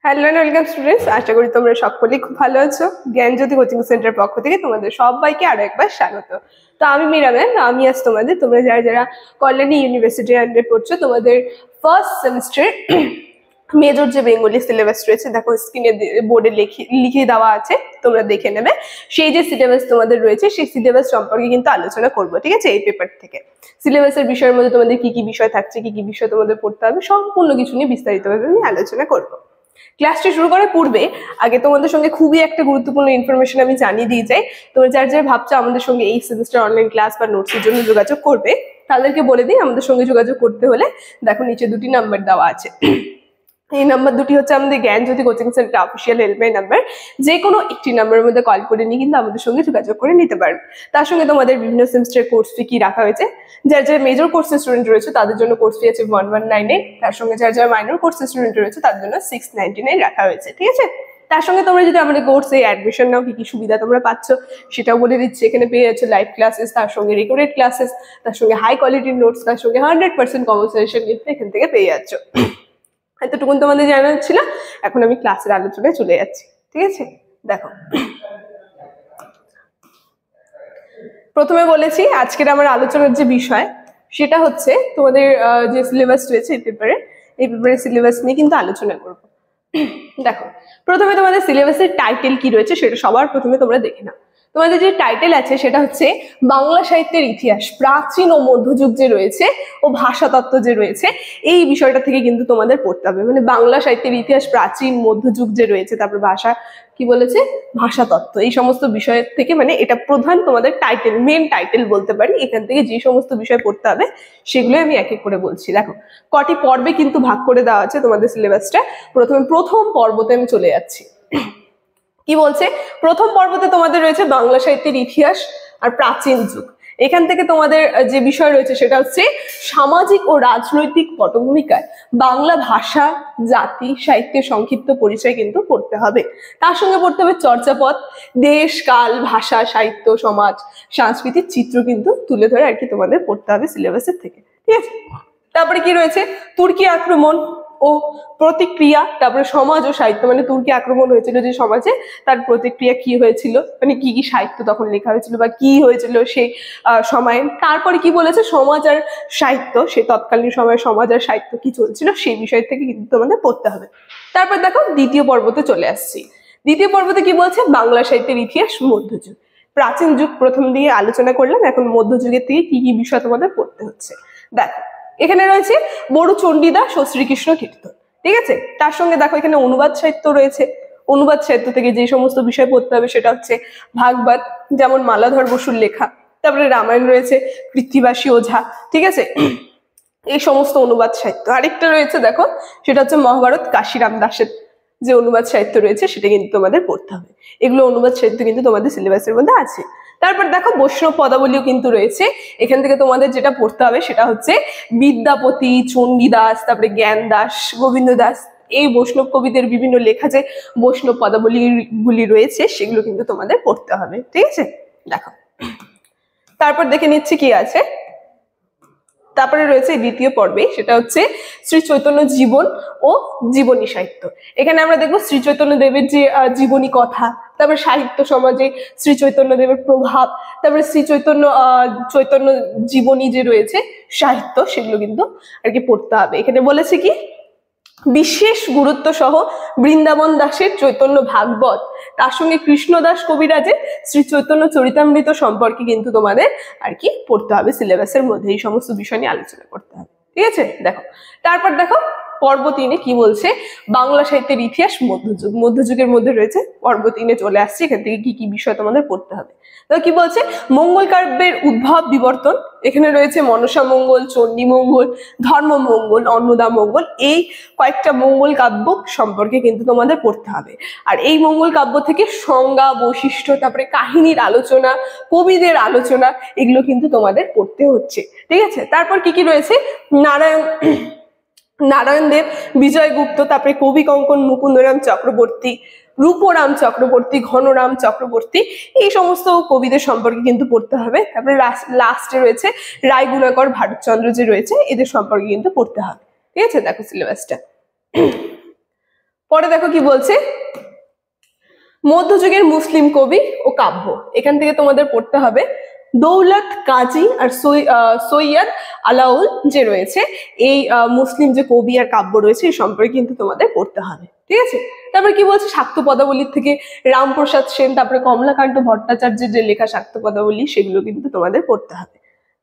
Hello and welcome students, আশা করি তোমরা সকলেই খুব ভালো আছো। জ্ঞানজ্যোতি কোচিং সেন্টারের পক্ষ থেকে তোমাদের সবাইকে আরো একবার স্বাগত। তো আমি মীরা ম্যাম, আমি আজ তোমরা যারা যারা কল্যাণী ইউনিভার্সিটির আন্ডারে পড়ছো, তোমাদের ফার্স্ট সেমিস্টার মেজর যে বেঙ্গলি সিলেবাস রয়েছে, দেখো স্ক্রিনে বোর্ডে লিখে দেওয়া আছে, তোমরা দেখে নেবে। সেই যে সিলেবাস তোমাদের রয়েছে সেই সিলেবাস সম্পর্কে কিন্তু আলোচনা করবো, ঠিক আছে? এই পেপার থেকে সিলেবাসের বিষয়ের মধ্যে তোমাদের কি কি বিষয় থাকছে, কি কি বিষয় তোমাদের পড়তে হবে, সম্পূর্ণ কিছু নিয়ে বিস্তারিতভাবে আমি আলোচনা করবো। ক্লাসটি শুরু করার পূর্বে আগে তোমাদের সঙ্গে খুবই একটা গুরুত্বপূর্ণ ইনফরমেশন আমি জানিয়ে দিয়ে যাই। তোমরা যার যারা ভাবছো আমাদের সঙ্গে এই সেমিস্টার অনলাইন ক্লাস বা নোটসের জন্য যোগাযোগ করবে, তাদেরকে বলে দিই আমাদের সঙ্গে যোগাযোগ করতে হলে দেখো নিচে দুটি নাম্বার দেওয়া আছে। এই নাম্বার দুটি হচ্ছে আমাদের Gyanjyoti coaching centre official helpline number. যে কোনো একটি নাম্বারের মধ্যে কল করে নিয়ে কিন্তু আমাদের সঙ্গে যোগাযোগ করে নিতে পারবে। তার সঙ্গে তোমাদের বিভিন্ন সেমিস্টার কোর্স ফি কি রাখা হয়েছে, যার যারা মেজর কোর্সের স্টুডেন্ট রয়েছে তাদের জন্য কোর্স ফি আছে 1199, তার সঙ্গে যার যারা মাইনর কোর্সের স্টুডেন্ট রয়েছে তাদের জন্য 699 রাখা হয়েছে, ঠিক আছে? তার সঙ্গে তোমরা যদি আমাদের কোর্সে অ্যাডমিশন নাও, কি কি সুবিধা তোমরা পাচ্ছ সেটাও বলে দিচ্ছি। এখানে পেয়ে যাচ্ছ লাইভ ক্লাসেস, তার সঙ্গে রেকর্ডেড ক্লাসেস, তার সঙ্গে হাই কোয়ালিটির নোটস, তার সঙ্গে 100% কনভারসেশন কিন্তু এখান থেকে পেয়ে যাচ্ছ। এতটুকুন তোমাদের জানানো ছিল। এখন আমি ক্লাসের আলোচনায় চলে যাচ্ছি, ঠিক আছে? দেখো, প্রথমে বলেছি আজকের আমার আলোচনার যে বিষয় সেটা হচ্ছে তোমাদের যে সিলেবাস রয়েছে এই পেপারের সিলেবাস নিয়ে কিন্তু আলোচনা করব। দেখো, প্রথমে তোমাদের সিলেবাসের টাইটেল কি রয়েছে সেটা সবার প্রথমে তোমরা দেখে নাও। তোমাদের যে টাইটেল আছে সেটা হচ্ছে বাংলা সাহিত্যের ইতিহাস, প্রাচীন ও মধ্যযুগ যে রয়েছে ও ভাষাতত্ত্ব যে রয়েছে, এই বিষয়টা থেকে কিন্তু তোমাদের পড়তে হবে। মানে বাংলা সাহিত্যের ইতিহাস, প্রাচীন, মধ্যযুগ যে রয়েছে, তারপর ভাষা কি বলেছে, ভাষাতত্ত্ব, এই সমস্ত বিষয়ের থেকে, মানে এটা প্রধান তোমাদের টাইটেল, মেন টাইটেল বলতে পারি। এখান থেকে যে সমস্ত বিষয় পড়তে হবে সেগুলো আমি এক এক করে বলছি। দেখো, কটি পর্বে কিন্তু ভাগ করে দেওয়া আছে তোমাদের সিলেবাসটা। প্রথম পর্বতে আমি চলে যাচ্ছি। কি বলছে? প্রথম পর্বতে তোমাদের রয়েছে বাংলা সাহিত্যের ইতিহাস আর প্রাচীন যুগ। এখান থেকে তোমাদের যে বিষয় রয়েছে সেটা হচ্ছে সামাজিক ও রাজনৈতিক পটভূমিকায় বাংলা ভাষা, জাতি, সাহিত্যের সংক্ষিপ্ত পরিচয় কিন্তু পড়তে হবে। তার সঙ্গে পড়তে হবে চর্যাপদ, দেশ, কাল, ভাষা, সাহিত্য, সমাজ, সাংস্কৃতিক চিত্র কিন্তু তুলে ধরে আর কি তোমাদের পড়তে হবে সিলেবাসের থেকে, ঠিক আছে? তারপরে কি রয়েছে? তুর্কি আক্রমণ ও প্রতিক্রিয়া, তারপরে সমাজ ও সাহিত্য, মানে তুর্কি আক্রমণ হয়েছিল যে সমাজে, তার প্রতিক্রিয়া কি হয়েছিল, মানে কি কি সাহিত্য তখন লেখা হয়েছিল বা কি হয়েছিল সেই সময়ে। তারপরে কি বলেছে? সমাজ আর সাহিত্য, সে তৎকালীন সময়ে সমাজ আর সাহিত্য কি চলছিল সেই বিষয় থেকে কিন্তু তোমাদের পড়তে হবে। তারপর দেখো দ্বিতীয় পর্বতে চলে আসছি। দ্বিতীয় পর্বতে কি বলছে? বাংলা সাহিত্যের ইতিহাস, মধ্যযুগ। প্রাচীন যুগ প্রথম দিয়ে আলোচনা করলাম, এখন মধ্যযুগের থেকে কি কি বিষয় তোমাদের পড়তে হচ্ছে। দেখো, এখানে রয়েছে বড়ু চণ্ডীদাস ও শ্রীকৃষ্ণ কীর্তন, ঠিক আছে? তার সঙ্গে দেখো এখানে অনুবাদ সাহিত্য রয়েছে। অনুবাদ সাহিত্য থেকে যে সমস্ত বিষয় পড়তে হবে সেটা হচ্ছে ভাগবত, যেমন মালাধর বসুর লেখা, তারপরে রামায়ণ রয়েছে কৃত্তিবাসী ওঝা, ঠিক আছে? এই সমস্ত অনুবাদ সাহিত্য। আরেকটা রয়েছে দেখো, সেটা হচ্ছে মহাভারত কাশিরাম দাসের যে অনুবাদ সাহিত্য রয়েছে সেটা কিন্তু তোমাদের পড়তে হবে। এগুলো অনুবাদ সাহিত্য কিন্তু তোমাদের সিলেবাসের মধ্যে আছে। তারপর দেখো বৈষ্ণব পদাবলীও কিন্তু রয়েছে। এখান থেকে তোমাদের যেটা পড়তে হবে সেটা হচ্ছে বিদ্যাপতি, চণ্ডীদাস, তারপরে জ্ঞান দাস, গোবিন্দ দাস, এই বৈষ্ণব কবিদের বিভিন্ন লেখা যে বৈষ্ণব পদাবলী গুলি রয়েছে সেগুলো কিন্তু তোমাদের পড়তে হবে, ঠিক আছে? দেখো, তারপর দেখে নিচ্ছি কি আছে। তারপরে রয়েছে দ্বিতীয় পর্বে, সেটা হচ্ছে শ্রী চৈতন্য জীবন ও জীবনী সাহিত্য। এখানে আমরা দেখবো শ্রী চৈতন্য দেবের যে জীবনী কথা, তারপরে সাহিত্য সমাজে শ্রী চৈতন্য দেবের প্রভাব, তারপরে শ্রী চৈতন্য জীবনী যে রয়েছে সাহিত্য, সেগুলো কিন্তু আর কি পড়তে হবে। এখানে বলেছে কি, বিশেষ গুরুত্ব সহ বৃন্দাবন দাসের চৈতন্য ভাগবত, তার সঙ্গে কৃষ্ণদাস কবিরাজের শ্রী চৈতন্য চরিতামৃত সম্পর্কে কিন্তু তোমাদের আর কি পড়তে হবে সিলেবাসের মধ্যে। এই সমস্ত বিষয় নিয়ে আলোচনা করতে হবে, ঠিক আছে? দেখো, তারপর দেখো পর্ব 3-এ কি বলছে? বাংলা সাহিত্যের ইতিহাস, মধ্যযুগ। মধ্যযুগের মধ্যে রয়েছে পর্ব 3-এ চলে আসছে। এখান থেকে কি কি বিষয় তোমাদের পড়তে হবে। তো কি বলছে? মঙ্গল কাব্যের উদ্ভব বিবর্তন। এখানে রয়েছে মনসা মঙ্গল, চণ্ডী মঙ্গল, ধর্ম মঙ্গল, অন্নদা মঙ্গল, এই কয়েকটা মঙ্গল কাব্য সম্পর্কে কিন্তু তোমাদের পড়তে হবে। আর এই মঙ্গল কাব্য থেকে সংজ্ঞা, বৈশিষ্ট্য, তারপরে কাহিনীর আলোচনা, কবিদের আলোচনা, এগুলো কিন্তু তোমাদের পড়তে হচ্ছে, ঠিক আছে? তারপর কি কি রয়েছে? নারায়ণ দেব, বিজয় গুপ্ত, তারপরে কবি কঙ্কন মুকুন্দরাম চক্রবর্তী, রূপরাম চক্রবর্তী, ঘনরাম চক্রবর্তী, এই সমস্ত কবিদের সম্পর্কে কিন্তু পড়তে হবে। তারপরে লাস্টে রয়েছে রায় গুণাকর, ভারতচন্দ্র যে রয়েছে, এদের সম্পর্কে কিন্তু পড়তে হবে, ঠিক আছে? দেখো সিলেবাসটা। পরে দেখো কি বলছে, মধ্যযুগের মুসলিম কবি ও কাব্য। এখান থেকে তোমাদের পড়তে হবে দৌলত কাজী আর সৈয়দ আলাউল যে রয়েছে, এই মুসলিম যে কবি আর কাব্য রয়েছে এই সম্পর্কে কিন্তু তোমাদের পড়তে হবে, ঠিক আছে। তারপর কি বলছে, শাক্ত পদাবলীর থেকে রামপ্রসাদ সেন, তারপরে কমলাকান্ত ভট্টাচার্যের যে লেখা শাক্ত পদাবলী সেগুলো কিন্তু তোমাদের পড়তে হবে।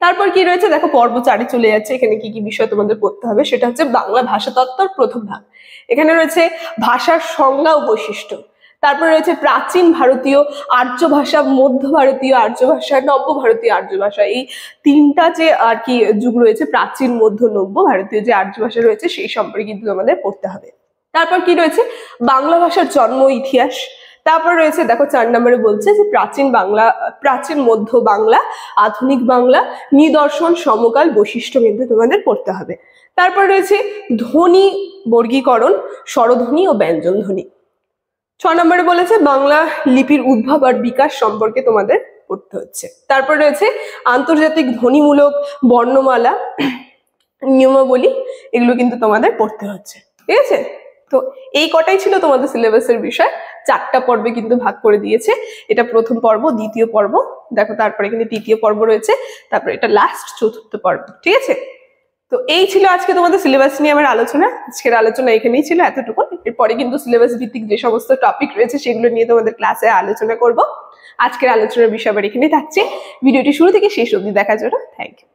তারপর কি রয়েছে দেখো, পর্ব 4 চলে যাচ্ছে। এখানে কি কি বিষয় তোমাদের পড়তে হবে, সেটা হচ্ছে বাংলা ভাষা তত্ত্বর প্রথম ভাগ। এখানে রয়েছে ভাষার সংজ্ঞা ও বৈশিষ্ট্য। তারপরে রয়েছে প্রাচীন ভারতীয় আর্য ভাষা, মধ্য ভারতীয় আর্য ভাষা, নব্য ভারতীয় আর্য ভাষা। এই তিনটা যে আর কি যুগ রয়েছে, প্রাচীন, মধ্য, নব্য ভারতীয় যে আর্য ভাষা রয়েছে সেই সম্পর্কে কিন্তু আমাদের পড়তে হবে। তারপর কি রয়েছে, বাংলা ভাষার জন্ম ইতিহাস। তারপর রয়েছে দেখো 4 নম্বরে বলছে যে প্রাচীন বাংলা, প্রাচীন মধ্য বাংলা, আধুনিক বাংলা, নিদর্শন, সমকাল, বৈশিষ্ট্য কিন্তু তোমাদের পড়তে হবে। তারপর রয়েছে ধ্বনি বর্গীকরণ, স্বরধ্বনি ও ব্যঞ্জন ধ্বনি। 6 নম্বরে বলেছে বাংলা লিপির উদ্ভব আর বিকাশ সম্পর্কে তোমাদের পড়তে হচ্ছে। তারপর রয়েছে আন্তর্জাতিক ধ্বনিমূলক বর্ণমালা, নিয়মাবলী, এগুলো কিন্তু তোমাদের পড়তে হচ্ছে, ঠিক আছে। তো এই কটাই ছিল তোমাদের সিলেবাসের বিষয়। 4টা পর্বে কিন্তু ভাগ করে দিয়েছে। এটা প্রথম পর্ব, দ্বিতীয় পর্ব, দেখো তারপরে কিন্তু তৃতীয় পর্ব রয়েছে, তারপরে এটা লাস্ট, চতুর্থ পর্ব, ঠিক আছে। তো এই ছিল আজকে তোমাদের সিলেবাস নিয়ে আমার আলোচনা। আজকের আলোচনা এখানেই ছিল, এতটুকু। এরপরে কিন্তু সিলেবাস ভিত্তিক যে সমস্ত টপিক রয়েছে সেগুলো নিয়ে তোমাদের ক্লাসে আলোচনা করব। আজকের আলোচনার বিষয় আবার এখানেই থাকছে। ভিডিওটি শুরু থেকে শেষ অবধি দেখার জন্য থ্যাংক ইউ।